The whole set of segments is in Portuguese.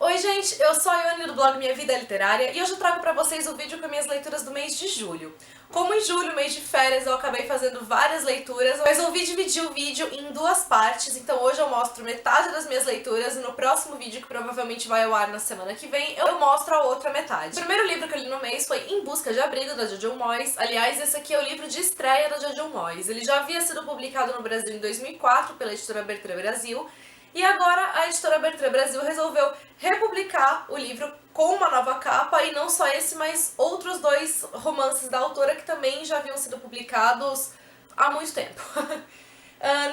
Oi gente, eu sou a Ione do blog Minha Vida Literária e hoje eu trago pra vocês o vídeo com minhas leituras do mês de julho. Como em julho, mês de férias, eu acabei fazendo várias leituras, eu resolvi dividir o vídeo em duas partes, então hoje eu mostro metade das minhas leituras e no próximo vídeo, que provavelmente vai ao ar na semana que vem, eu mostro a outra metade. O primeiro livro que eu li no mês foi Em Busca de Abrigo, da Jojo Moyes. Aliás, esse aqui é o livro de estreia da Jojo Moyes. Ele já havia sido publicado no Brasil em 2004 pela editora Bertrand Brasil, e agora a editora Bertrand Brasil resolveu republicar o livro com uma nova capa, e não só esse, mas outros dois romances da autora que também já haviam sido publicados há muito tempo.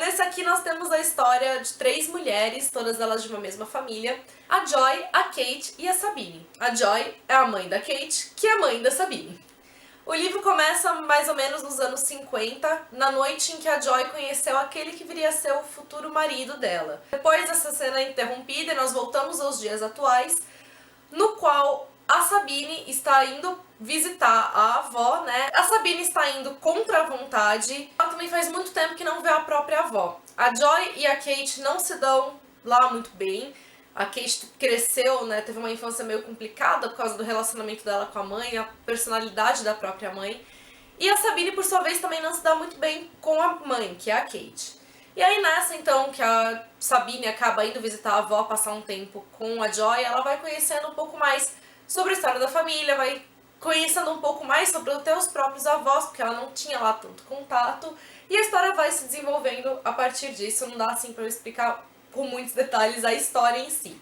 Nesse aqui nós temos a história de três mulheres, todas elas de uma mesma família, a Joy, a Kate e a Sabine. A Joy é a mãe da Kate, que é a mãe da Sabine. O livro começa mais ou menos nos anos 50, na noite em que a Joy conheceu aquele que viria a ser o futuro marido dela. Depois dessa cena é interrompida, nós voltamos aos dias atuais, no qual a Sabine está indo visitar a avó, né? A Sabine está indo contra a vontade. Ela também faz muito tempo que não vê a própria avó. A Joy e a Kate não se dão lá muito bem. A Kate cresceu, né, teve uma infância meio complicada por causa do relacionamento dela com a mãe, a personalidade da própria mãe. E a Sabine, por sua vez, também não se dá muito bem com a mãe, que é a Kate. E aí nessa, então, que a Sabine acaba indo visitar a avó, passar um tempo com a Joy, ela vai conhecendo um pouco mais sobre a história da família, vai conhecendo um pouco mais sobre até os próprios avós, porque ela não tinha lá tanto contato, e a história vai se desenvolvendo a partir disso. Não dá assim pra eu explicar com muitos detalhes a história em si.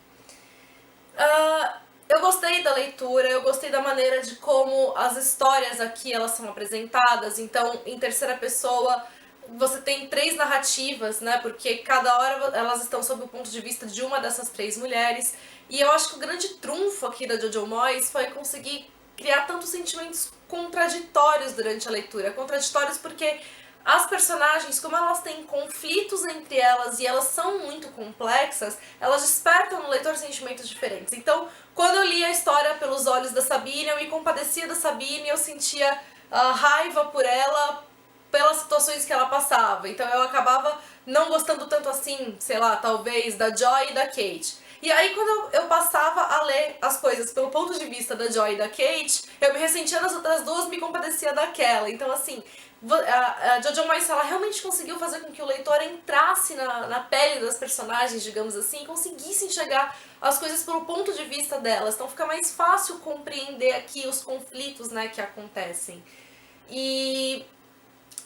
Eu gostei da leitura, eu gostei da maneira de como as histórias aqui elas são apresentadas. Então, em terceira pessoa, você tem três narrativas, né? Porque cada hora elas estão sob o ponto de vista de uma dessas três mulheres. E eu acho que o grande trunfo aqui da Jojo Moyes foi conseguir criar tantos sentimentos contraditórios durante a leitura. Contraditórios porque as personagens, como elas têm conflitos entre elas e elas são muito complexas, elas despertam no leitor sentimentos diferentes. Então, quando eu li a história pelos olhos da Sabine, eu me compadecia da Sabine, eu sentia raiva por ela, pelas situações que ela passava. Então eu acabava não gostando tanto assim, sei lá, talvez, da Joy e da Kate. E aí quando eu passava a ler as coisas pelo ponto de vista da Joy e da Kate, eu me ressentia nas outras duas, me compadecia daquela. Então assim, a Jojo Moyes, ela realmente conseguiu fazer com que o leitor entrasse na pele das personagens, digamos assim, e conseguisse enxergar as coisas pelo ponto de vista delas. Então fica mais fácil compreender aqui os conflitos, né, que acontecem. E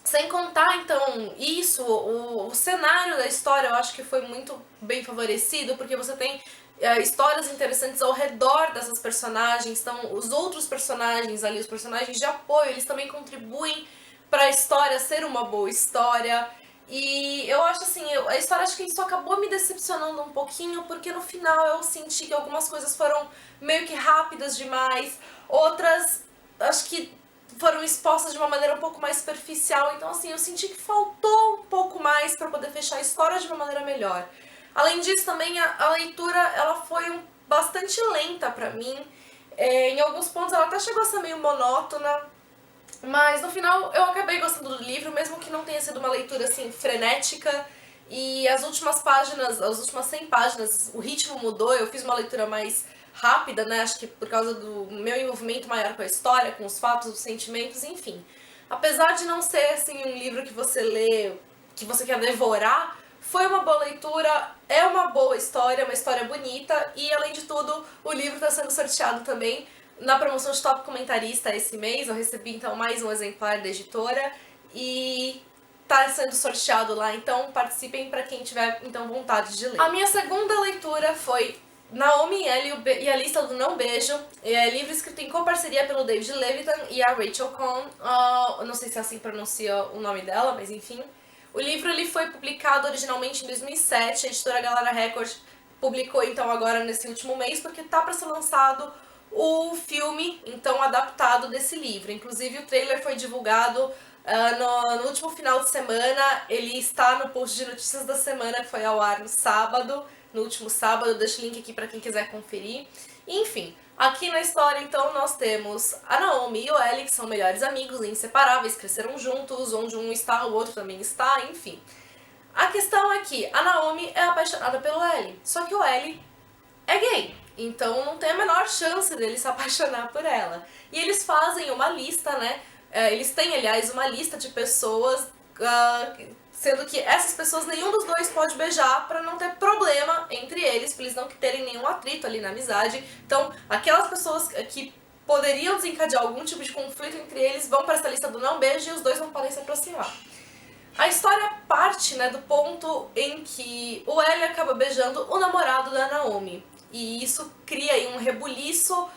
sem contar, então, isso, o cenário da história eu acho que foi muito bem favorecido, porque você tem histórias interessantes ao redor dessas personagens. Então, os outros personagens ali, os personagens de apoio, eles também contribuem para a história ser uma boa história. E eu acho assim, a história, acho que isso acabou me decepcionando um pouquinho, porque no final eu senti que algumas coisas foram meio que rápidas demais, outras acho que foram expostas de uma maneira um pouco mais superficial. Então assim, eu senti que faltou um pouco mais para poder fechar a história de uma maneira melhor. Além disso, também a leitura ela foi bastante lenta pra mim. Em alguns pontos ela até chegou a ser meio monótona, mas no final eu acabei gostando do livro, mesmo que não tenha sido uma leitura assim frenética. E as últimas páginas, as últimas 100 páginas, o ritmo mudou, eu fiz uma leitura mais rápida, né? Acho que por causa do meu envolvimento maior com a história, com os fatos, os sentimentos, enfim. Apesar de não ser assim um livro que você lê, que você quer devorar, foi uma boa leitura, é uma boa história, uma história bonita, e além de tudo, o livro está sendo sorteado também na promoção de Top Comentarista esse mês. Eu recebi então mais um exemplar da editora e tá sendo sorteado lá, então participem para quem tiver então vontade de ler. A minha segunda leitura foi Naomi e a Lista do Não Beijo, livro escrito em coparceria pelo David Levitan e a Rachel Cohn. Eu não sei se é assim pronuncia o nome dela, mas enfim. O livro ele foi publicado originalmente em 2007, a editora Galera Record publicou então agora nesse último mês, porque tá para ser lançado o filme então adaptado desse livro. Inclusive o trailer foi divulgado no último final de semana. Ele está no post de notícias da semana que foi ao ar no sábado, no último sábado. Eu deixo o link aqui para quem quiser conferir. Enfim, aqui na história então nós temos a Naomi e o Ellie, que são melhores amigos e inseparáveis, cresceram juntos, onde um está o outro também está, enfim. A questão é que a Naomi é apaixonada pelo Ellie, só que o Ellie é gay. Então não tem a menor chance dele se apaixonar por ela. E eles fazem uma lista, né? Eles têm, aliás, uma lista de pessoas, sendo que essas pessoas nenhum dos dois pode beijar pra não ter problema entre eles, pra eles não terem nenhum atrito ali na amizade. Então, aquelas pessoas que poderiam desencadear algum tipo de conflito entre eles vão pra essa lista do não beijo e os dois não podem se aproximar. A história parte, né, do ponto em que o L acaba beijando o namorado da Naomi. E isso cria aí um rebuliço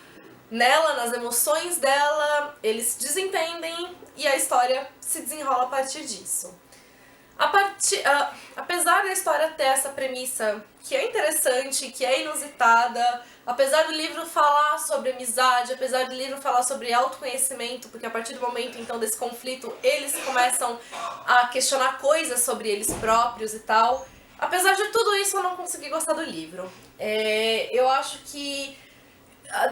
nela, nas emoções dela, eles se desentendem e a história se desenrola a partir disso. Apesar da história ter essa premissa que é interessante, que é inusitada, apesar do livro falar sobre amizade, apesar do livro falar sobre autoconhecimento, porque a partir do momento então desse conflito eles começam a questionar coisas sobre eles próprios e tal, apesar de tudo isso eu não consegui gostar do livro. Eu acho que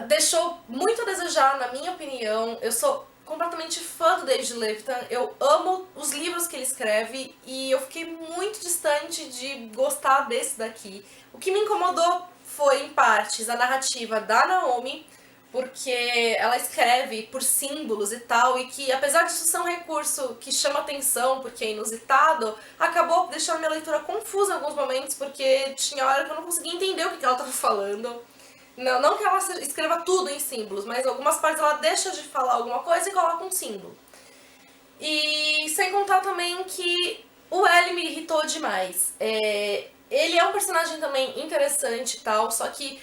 deixou muito a desejar, na minha opinião. Eu sou completamente fã do David Levitan, eu amo os livros que ele escreve e eu fiquei muito distante de gostar desse daqui. O que me incomodou foi, em partes, a narrativa da Naomi, porque ela escreve por símbolos e tal, e que apesar disso ser um recurso que chama atenção, porque é inusitado, acabou deixando minha leitura confusa em alguns momentos, porque tinha hora que eu não conseguia entender o que ela estava falando. Não que ela escreva tudo em símbolos, mas algumas partes ela deixa de falar alguma coisa e coloca um símbolo. E sem contar também que o L me irritou demais. Ele é um personagem também interessante e tal, só que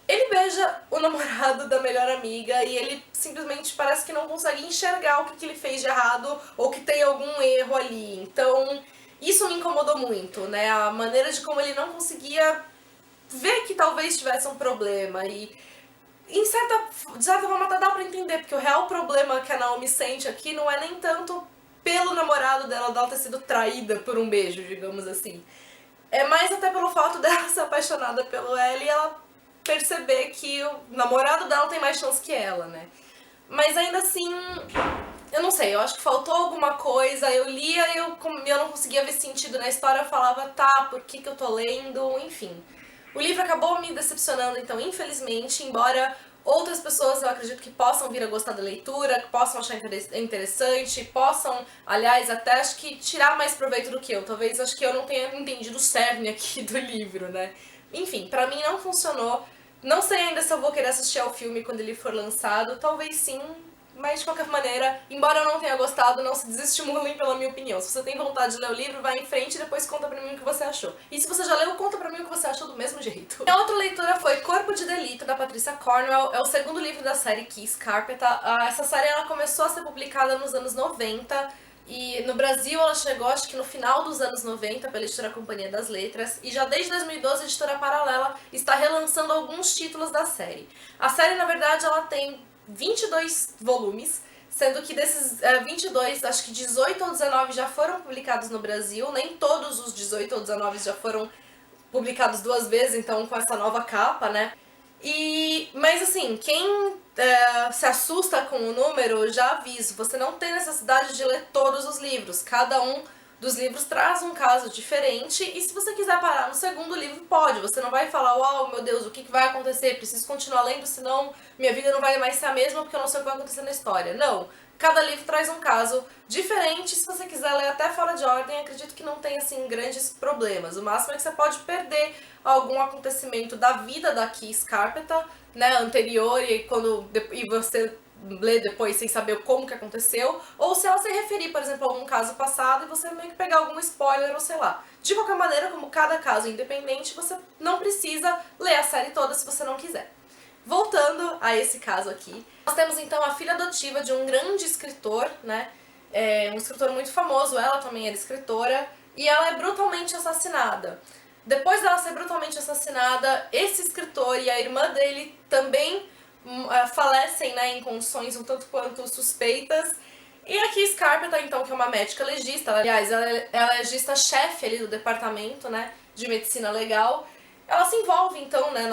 ele beija o namorado da melhor amiga e ele simplesmente parece que não consegue enxergar o que ele fez de errado ou que tem algum erro ali. Então, isso me incomodou muito, né? A maneira de como ele não conseguia ver que talvez tivesse um problema e de certa forma até dá pra entender, porque o real problema que a Naomi sente aqui não é nem tanto pelo namorado dela ter sido traída por um beijo, digamos assim. É mais até pelo fato dela ser apaixonada pelo L e ela perceber que o namorado dela tem mais chance que ela, né? Mas ainda assim, eu não sei, eu acho que faltou alguma coisa, eu lia e eu não conseguia ver sentido na história, eu falava, tá, por que eu tô lendo, enfim. O livro acabou me decepcionando, então, infelizmente, embora outras pessoas, eu acredito que possam vir a gostar da leitura, que possam achar interessante, possam, aliás, até acho que tirar mais proveito do que eu. Talvez acho que eu não tenha entendido o cerne aqui do livro, né? Enfim, pra mim não funcionou. Não sei ainda se eu vou querer assistir ao filme quando ele for lançado, talvez sim, mas de qualquer maneira, embora eu não tenha gostado, não se desestimulem pela minha opinião. Se você tem vontade de ler o livro, vai em frente e depois conta pra mim o que você achou. E se você já leu, conta pra mim o que você achou do mesmo jeito. A outra leitura foi Corpo de Delito, da Patricia Cornwell. É o segundo livro da série Kiss Carpeta. Essa série ela começou a ser publicada nos anos 90. E no Brasil ela chegou, acho que no final dos anos 90, pela editora Companhia das Letras, e já desde 2012 a editora Paralela está relançando alguns títulos da série. A série, na verdade, ela tem 22 volumes, sendo que desses 22, acho que 18 ou 19 já foram publicados no Brasil, nem todos os 18 ou 19 já foram publicados duas vezes, então com essa nova capa, né? Mas assim, quem se assusta com o número, já aviso, você não tem necessidade de ler todos os livros, cada um dos livros traz um caso diferente, e se você quiser parar no segundo livro, pode. Você não vai falar, uau, meu Deus, o que vai acontecer? Preciso continuar lendo, senão minha vida não vai mais ser a mesma porque eu não sei o que vai acontecer na história. Não. Cada livro traz um caso diferente. Se você quiser ler até fora de ordem, acredito que não tem, assim, grandes problemas. O máximo é que você pode perder algum acontecimento da vida da Kiss Carpeta, né, anterior, e você ler depois sem saber como que aconteceu, ou se ela se referir, por exemplo, a algum caso passado e você meio que pegar algum spoiler ou sei lá. De qualquer maneira, como cada caso é independente, você não precisa ler a série toda se você não quiser. Voltando a esse caso aqui, nós temos então a filha adotiva de um grande escritor, né, um escritor muito famoso, ela também era escritora, e ela é brutalmente assassinada. Depois dela ser brutalmente assassinada, esse escritor e a irmã dele também falecem, né, em condições um tanto quanto suspeitas. E a Kiss Carpeta, então, que é uma médica legista, aliás, ela é legista-chefe ali do departamento, né, de medicina legal, ela se envolve, então, né,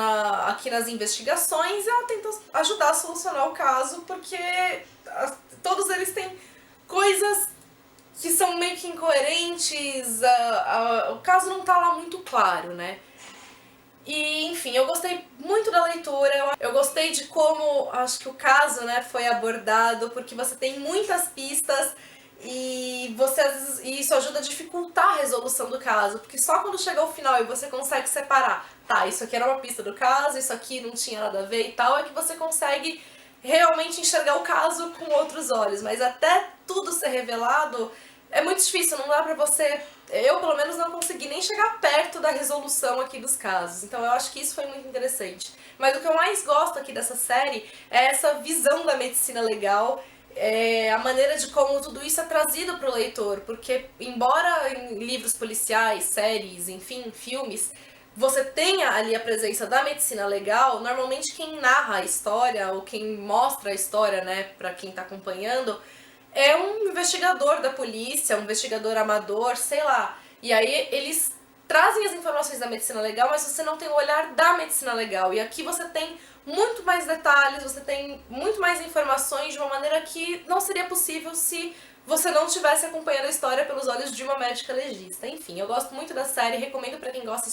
aqui nas investigações e ela tenta ajudar a solucionar o caso, porque todos eles têm coisas que são meio que incoerentes, o caso não tá lá muito claro, né. E, enfim, eu gostei muito da leitura, de como, acho que o caso, né, foi abordado, porque você tem muitas pistas e e isso ajuda a dificultar a resolução do caso, porque só quando chega ao final e você consegue separar, tá, isso aqui era uma pista do caso, isso aqui não tinha nada a ver e tal, é que você consegue realmente enxergar o caso com outros olhos, mas até tudo ser revelado é muito difícil, não dá pra você... Eu, pelo menos, não consegui nem chegar perto da resolução aqui dos casos, então eu acho que isso foi muito interessante. Mas o que eu mais gosto aqui dessa série é essa visão da medicina legal, a maneira de como tudo isso é trazido para o leitor, porque embora em livros policiais, séries, enfim, filmes, você tenha ali a presença da medicina legal, normalmente quem narra a história ou quem mostra a história, né, para quem está acompanhando, é um investigador da polícia, um investigador amador, sei lá. E aí eles trazem as informações da medicina legal, mas você não tem o olhar da medicina legal. E aqui você tem muito mais detalhes, você tem muito mais informações de uma maneira que não seria possível se você não estivesse acompanhando a história pelos olhos de uma médica legista. Enfim, eu gosto muito da série, recomendo pra quem gosta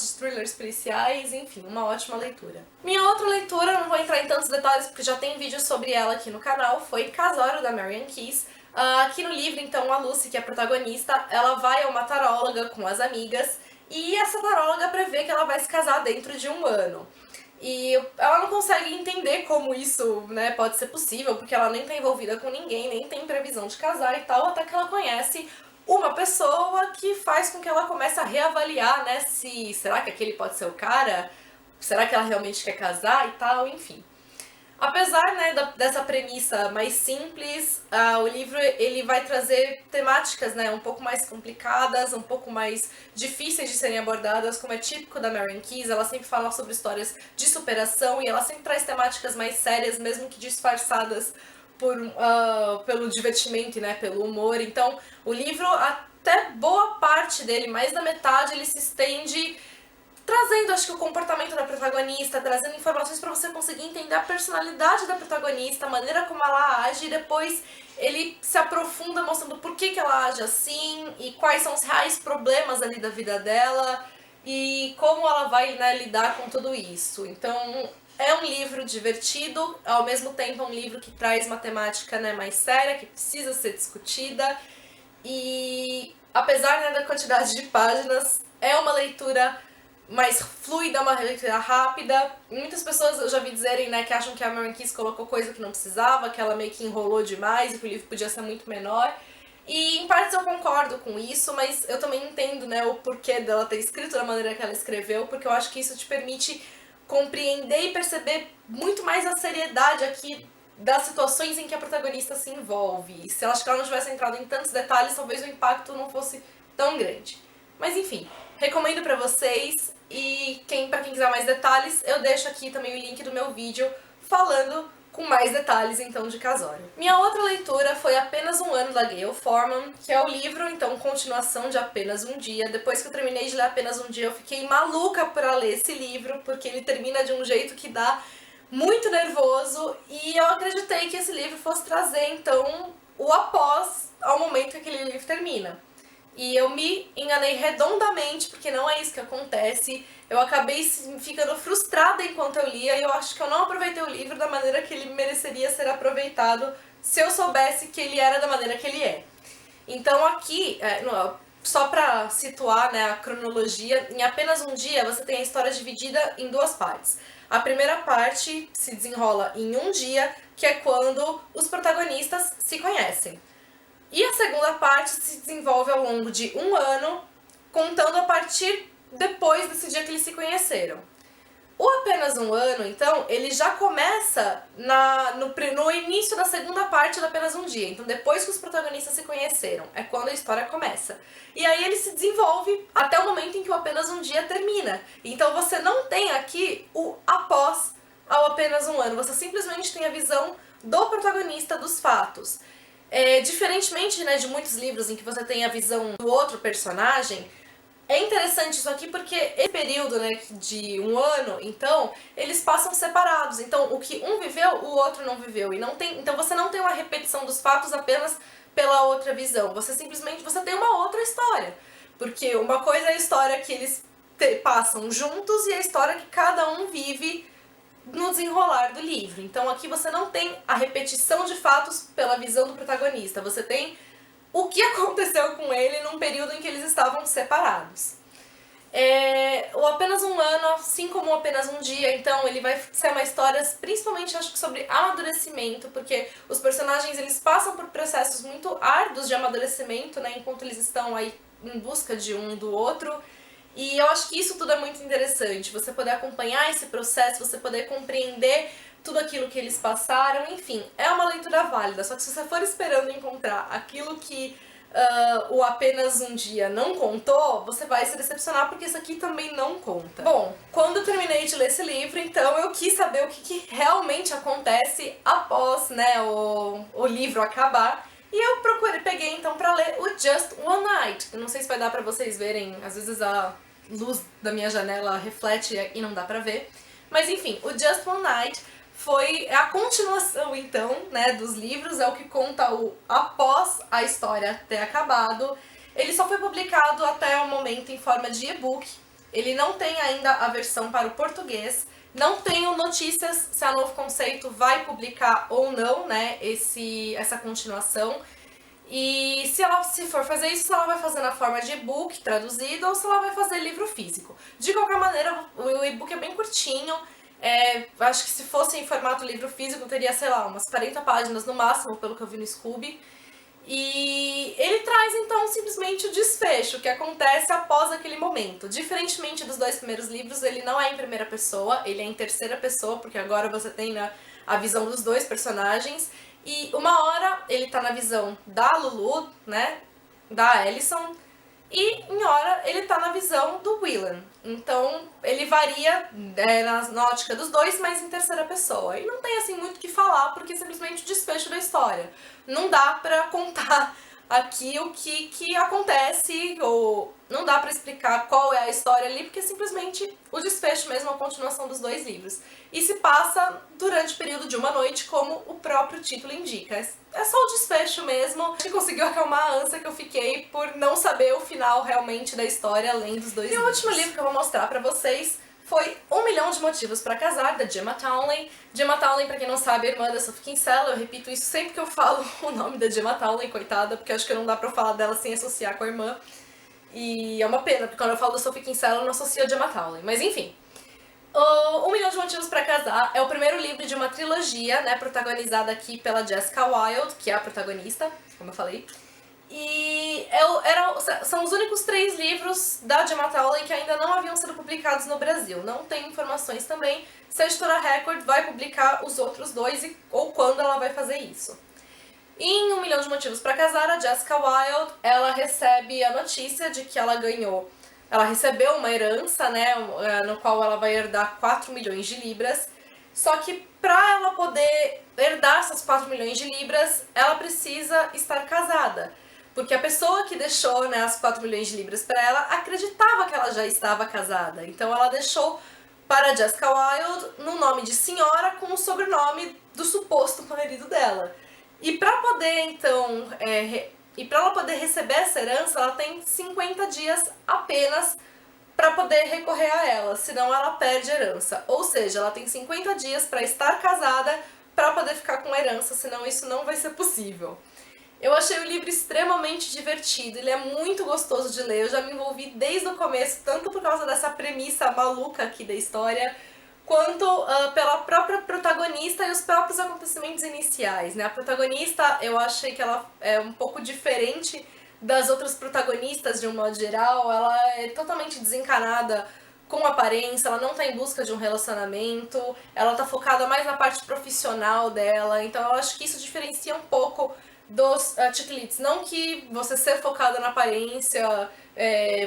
de thrillers policiais, enfim, uma ótima leitura. Minha outra leitura, não vou entrar em tantos detalhes porque já tem vídeo sobre ela aqui no canal, foi Casório, da Marian Keyes. Aqui no livro, então, a Lucy, que é a protagonista, ela vai a uma taróloga com as amigas e essa taróloga prevê que ela vai se casar dentro de 1 ano. E ela não consegue entender como isso, né, pode ser possível, porque ela nem tá envolvida com ninguém, nem tem previsão de casar e tal, até que ela conhece uma pessoa que faz com que ela comece a reavaliar, né, se será que aquele pode ser o cara? Será que ela realmente quer casar e tal, enfim. Apesar, né, dessa premissa mais simples, o livro ele vai trazer temáticas, né, um pouco mais complicadas, um pouco mais difíceis de serem abordadas, como é típico da Marian Keyes. Ela sempre fala sobre histórias de superação e ela sempre traz temáticas mais sérias, mesmo que disfarçadas pelo divertimento, né, pelo humor. Então, o livro, até boa parte dele, mais da metade, ele se estende trazendo, acho que, o comportamento da protagonista, trazendo informações para você conseguir entender a personalidade da protagonista, a maneira como ela age, e depois ele se aprofunda mostrando por que ela age assim, e quais são os reais problemas ali da vida dela, e como ela vai, né, lidar com tudo isso. Então, é um livro divertido, ao mesmo tempo é um livro que traz uma temática, né, mais séria, que precisa ser discutida, e apesar, né, da quantidade de páginas, é uma leitura mais fluida, uma leitura rápida. Muitas pessoas eu já vi dizerem, né, que acham que a Marian Keyes colocou coisa que não precisava, que ela meio que enrolou demais e que o livro podia ser muito menor. E em partes eu concordo com isso, mas eu também entendo, né, o porquê dela ter escrito da maneira que ela escreveu, porque eu acho que isso te permite compreender e perceber muito mais a seriedade aqui das situações em que a protagonista se envolve. E se ela, acho que ela não tivesse entrado em tantos detalhes, talvez o impacto não fosse tão grande. Mas enfim, recomendo pra vocês, e pra quem quiser mais detalhes, eu deixo aqui também o link do meu vídeo falando com mais detalhes, então, de Casório. Minha outra leitura foi Apenas um Ano, da Gayle Forman, que é o livro, então, continuação de Apenas um Dia. Depois que eu terminei de ler Apenas um Dia, eu fiquei maluca pra ler esse livro, porque ele termina de um jeito que dá muito nervoso, e eu acreditei que esse livro fosse trazer, então, o após ao momento que aquele livro termina. E eu me enganei redondamente, porque não é isso que acontece. Eu acabei ficando frustrada enquanto eu lia, e eu acho que eu não aproveitei o livro da maneira que ele mereceria ser aproveitado se eu soubesse que ele era da maneira que ele é. Então aqui, só pra situar, né, a cronologia, em Apenas um Dia você tem a história dividida em 2 partes. A primeira parte se desenrola em um dia, que é quando os protagonistas se conhecem. E a segunda parte se desenvolve ao longo de 1 ano, contando a partir depois desse dia que eles se conheceram. O Apenas um Ano, então, ele já começa no início da segunda parte do Apenas um Dia. Então, depois que os protagonistas se conheceram, é quando a história começa. E aí ele se desenvolve até o momento em que o Apenas um Dia termina. Então, você não tem aqui o após ao Apenas um Ano. Você simplesmente tem a visão do protagonista dos fatos. Diferentemente, né, de muitos livros em que você tem a visão do outro personagem, é interessante isso aqui porque esse período, né, de 1 ano, então, eles passam separados. Então, o que um viveu, o outro não viveu. Então você não tem uma repetição dos fatos apenas pela outra visão. Você tem uma outra história. Porque uma coisa é a história que eles passam juntos e a história que cada um vive no desenrolar do livro. Então aqui você não tem a repetição de fatos pela visão do protagonista, você tem o que aconteceu com ele num período em que eles estavam separados. O Apenas um Ano, assim como o Apenas um Dia, então ele vai ser uma história principalmente acho que sobre amadurecimento, porque os personagens eles passam por processos muito árduos de amadurecimento, né, enquanto eles estão aí em busca de um do outro. E eu acho que isso tudo é muito interessante, você poder acompanhar esse processo, você poder compreender tudo aquilo que eles passaram, enfim, é uma leitura válida, só que se você for esperando encontrar aquilo que o Apenas um Dia não contou, você vai se decepcionar porque isso aqui também não conta. Bom, quando eu terminei de ler esse livro, então eu quis saber o que realmente acontece após, né, o livro acabar. E eu peguei então pra ler o Just One Night. Eu não sei se vai dar pra vocês verem, às vezes a luz da minha janela reflete e não dá pra ver. Mas enfim, o Just One Night foi a continuação então, né, dos livros, é o que conta o após a história ter acabado. Ele só foi publicado até o momento em forma de e-book. Ele não tem ainda a versão para o português. Não tenho notícias se a Novo Conceito vai publicar ou não, né, essa continuação. E se for fazer isso, se ela vai fazer na forma de e-book traduzido ou se ela vai fazer livro físico. De qualquer maneira, o e-book é bem curtinho. Acho que se fosse em formato livro físico, teria, sei lá, umas 40 páginas no máximo, pelo que eu vi no Scooby. E ele traz, então, simplesmente o desfecho que acontece após aquele momento. Diferentemente dos dois primeiros livros, ele não é em primeira pessoa, ele é em terceira pessoa, porque agora você tem a visão dos dois personagens. E uma hora ele tá na visão da Lulu, né, da Allison, e em hora ele tá na visão do Willan. Então ele varia na ótica dos dois, mas em terceira pessoa. E não tem assim muito o que falar, porque é simplesmente o desfecho da história. Não dá pra contar aqui o que acontece, ou não dá pra explicar qual é a história ali, porque é simplesmente o desfecho mesmo, a continuação dos dois livros. E se passa durante o período de uma noite, como o próprio título indica. É só o desfecho mesmo, que conseguiu acalmar a ânsia que eu fiquei por não saber o final realmente da história, além dos dois livros. E o último livro que eu vou mostrar pra vocês foi 1 Milhão de Motivos pra Casar, da Gemma Townley. Gemma Townley, pra quem não sabe, é irmã da Sophie Kinsella. Eu repito isso sempre que eu falo o nome da Gemma Townley, coitada, porque acho que não dá pra falar dela sem associar com a irmã. E é uma pena, porque quando eu falo da Sophie Kinsella, eu não associo a Gemma Townley. Mas enfim. 1 Milhão de Motivos pra Casar é o primeiro livro de uma trilogia, né, protagonizada aqui pela Jessica Wilde, que é a protagonista, como eu falei. E são os únicos 3 livros da Gemma Townley que ainda não haviam sido publicados no Brasil. Não tem informações também se a editora Record vai publicar os outros 2 ou quando ela vai fazer isso. Em 1 Milhão de Motivos pra Casar, a Jessica Wilde, ela recebe a notícia de que ela recebeu uma herança, né, no qual ela vai herdar 4 milhões de libras. Só que para ela poder herdar essas 4 milhões de libras, ela precisa estar casada. Porque a pessoa que deixou, né, as 4 milhões de libras para ela acreditava que ela já estava casada. Então ela deixou para Jessica Wilde no nome de senhora com o sobrenome do suposto marido dela. E para poder, então, para ela poder receber essa herança, ela tem 50 dias apenas para poder recorrer a ela, senão ela perde a herança. Ou seja, ela tem 50 dias para estar casada para poder ficar com a herança, senão isso não vai ser possível. Eu achei o livro extremamente divertido, ele é muito gostoso de ler, eu já me envolvi desde o começo, tanto por causa dessa premissa maluca aqui da história, quanto pela própria protagonista e os próprios acontecimentos iniciais, né? A protagonista, eu achei que ela é um pouco diferente das outras protagonistas de um modo geral, ela é totalmente desencanada com aparência, ela não tá em busca de um relacionamento, ela tá focada mais na parte profissional dela, então eu acho que isso diferencia um pouco dos Chick-Lit. Não que você ser focada na aparência,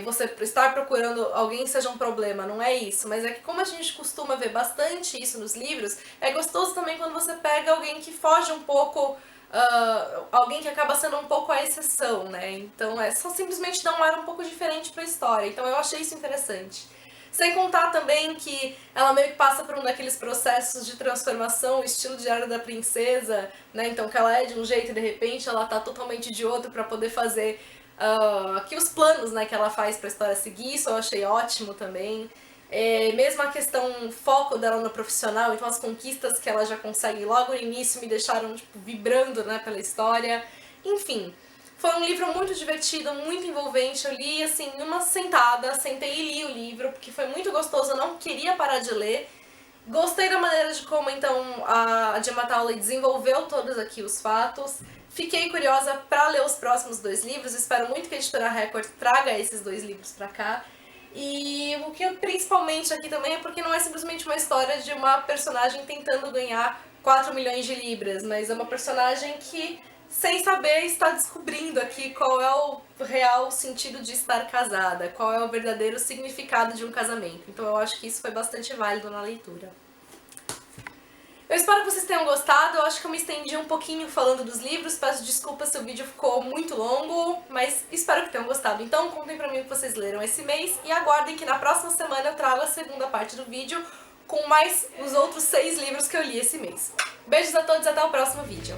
você estar procurando alguém seja um problema, não é isso, mas é que como a gente costuma ver bastante isso nos livros, é gostoso também quando você pega alguém que foge um pouco, alguém que acaba sendo um pouco a exceção, né? Então é só simplesmente dar um ar um pouco diferente pra história, então eu achei isso interessante. Sem contar também que ela meio que passa por um daqueles processos de transformação, estilo Diário da Princesa, né? Então que ela é de um jeito e de repente ela tá totalmente de outro pra poder fazer aqui os planos, né, que ela faz pra história seguir, isso eu achei ótimo também. mesmo a questão foco dela no profissional, então as conquistas que ela já consegue logo no início me deixaram tipo, vibrando, né, pela história. Enfim, foi um livro muito divertido, muito envolvente. Eu li assim numa sentada, sentei e li o livro porque foi muito gostoso, eu não queria parar de ler. Gostei da maneira de como então a Gemma Townley desenvolveu todos aqui os fatos. Fiquei curiosa para ler os próximos 2 livros, espero muito que a editora Record traga esses 2 livros para cá. E o que principalmente aqui também é porque não é simplesmente uma história de uma personagem tentando ganhar 4 milhões de libras, mas é uma personagem que, sem saber, está descobrindo aqui qual é o real sentido de estar casada, qual é o verdadeiro significado de um casamento. Então eu acho que isso foi bastante válido na leitura. Eu espero que vocês tenham gostado, eu acho que eu me estendi um pouquinho falando dos livros, peço desculpas se o vídeo ficou muito longo, mas espero que tenham gostado. Então contem pra mim o que vocês leram esse mês e aguardem que na próxima semana eu trago a segunda parte do vídeo com mais os outros 6 livros que eu li esse mês. Beijos a todos e até o próximo vídeo.